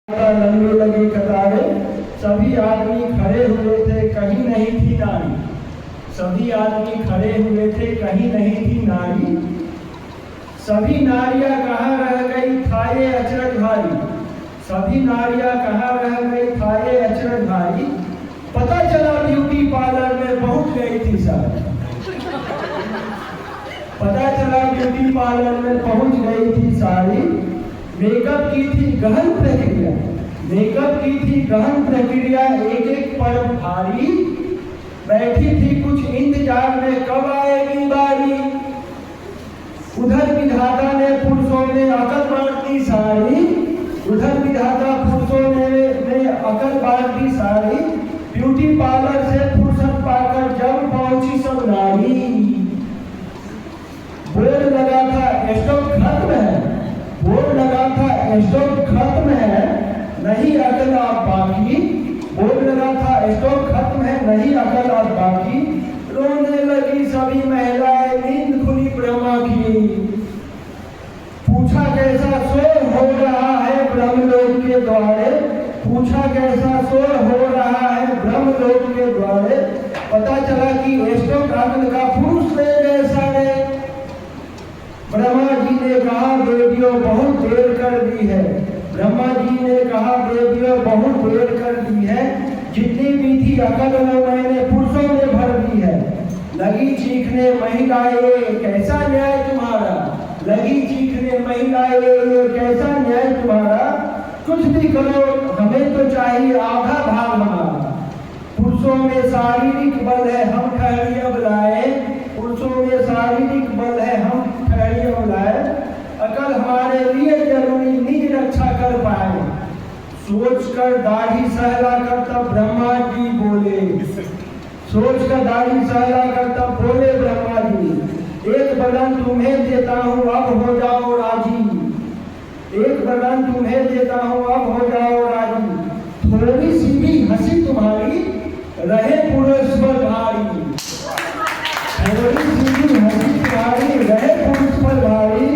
लंबी लगी कतारें, सभी आदमी खड़े हुए थे, कहीं नहीं थी नारी। सभी आदमी खड़े हुए थे, कहीं नहीं थी नारी। सभी नारियां कहाँ रह गई, था ये अचरज भारी। सभी नारियां कहाँ रह गई, था ये अचरज भारी। पता चला ब्यूटी पार्लर में पहुंच गई थी सारी। पता चला ब्यूटी पार्लर में पहुंच गई थी सारी। मेकअप की थी गहन प्रक्रिया, मेकअप की थी गहन प्रक्रिया, एक एक पर भारी। बैठी थी कुछ इंतजार में, कब आएगी बारी। उधर विधाता ने पुरुषों में अकल बांट दी सारी। उधर विधाता पुरुषों में अकल बांट दी सारी। ब्यूटी पार्लर से फुर्सत पाकर जब पहुंची सब नारी। बोर्ड लगा था स्टॉक खत्म है, बोर्ड लगा था स्टॉक खत्म है, नहीं अकल आप बाकी। बोर्ड लगा था स्टॉक खत्म है, नहीं अकल आप बाकी। रोने लगी सभी महिलाएं, नींद खुली ब्रह्मा की। पूछा कैसा शोर हो रहा है ब्रह्मलोक के द्वारे। पूछा कैसा शोर हो रहा है ब्रह्मलोक के द्वारे। पता चला कि स्टॉक अकल का पुरुष ले गए सारे। ब्रह्मा जी ने कहा देवियों बहुत देर कर दी है। ब्रह्मा जी ने कहा देवियों बहुत देर कर दी है। जितनी भी थी अकल वो मैंने पुरुषों में भर दी है। लगी चीखने महिलाएं कैसा न्याय तुम्हारा। लगी चीखने महिलाएं कैसा न्याय तुम्हारा। कुछ भी करो हमें तो चाहिए आधा भाग हमारा। पुरुषों में शारीरिक बल है हम ठहरिया बुलाए। पुरुषों में शारीरिक बल है हम ठहरिया बुलाए। अकल हमारे लिए जरूरी निज रक्षा कर पाए। सोच कर दाढ़ी सहला कर तब ब्रह्मा जी बोले। सोच कर दाढ़ी सहला कर तब बोले ब्रह्मा जी। एक वरदान तुम्हें देता हूँ अब हो जाओ राजी। एक वरदान तुम्हें देता हूँ अब हो जाओ राजी। थोड़ी सी भी हंसी तुम्हारी रहे पुरुष पर भारी। थोड़ी सी भी हंसी तुम्हारी रहे पुरुष पर भारी।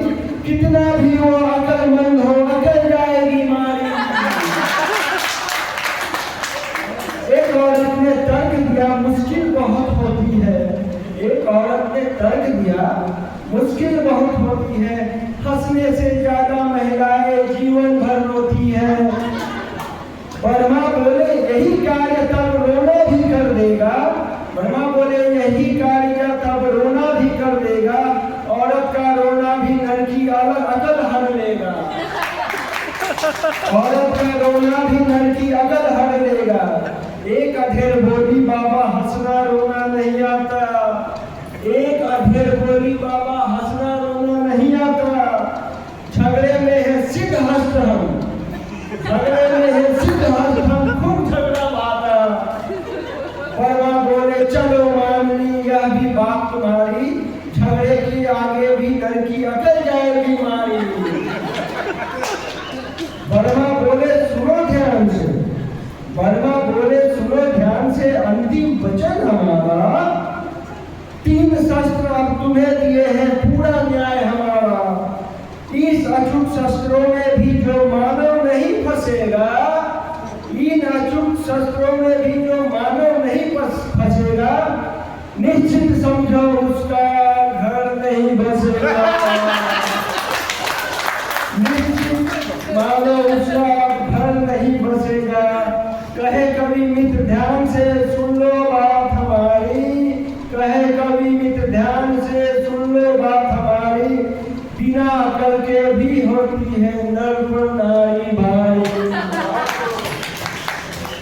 कितना भी वो अकलमंद हो अकल जाएगी मारी। एक औरत ने तर्क दिया मुश्किल बहुत होती है। एक औरत ने तर्क दिया मुश्किल बहुत होती है। हंसने से ज्यादा महिलाएं जीवन भर रोती है। ब्रह्मा बोले यही कार्य तब रोना भी कर देगा। ब्रह्मा बोले यही कार्य तब रोना भी कर देगा। औरत का रोना भी नर की अकल हर लेगा। औरत का रोना भी नर की अकल हर लेगा। एक अधेर बोली बाबा हंसना रोना नहीं आता। एक अधेर बोली बाबा हंसना रोना नहीं आता। झगड़े में है सिद्ध हस्त हम। झगड़े में है सिद्ध हस्त हम खूब झगड़ा भागा। ब्रह्मा बोले चलो मान ली यह भी बात तुम्हारी। झगड़े के आगे भी नर की अकल जाएगी मारी। ब्रह्मा बोले सुनो ध्यान से। ब्रह्मा बोले सुनो ध्यान से अंतिम वचन हमारा। 3 शस्त्र अब तुम्हें दिए हैं पूरा न्याय हमारा। इस अचूक शस्त्रों में भी जो मानव नहीं फंसेगा। इन अचूक शस्त्रों में भी जो मानव नहीं फंसेगा निश्चित समझो उसका घर नहीं बसेगा। निश्चित मानो उसका घर नहीं बसेगा। कहे कभी मित्र ध्यान से सुन लो बात हमारी। कहे कभी मित्र ध्यान से सुन लो बात हमारी। बिना अकल के भी होती है नर पर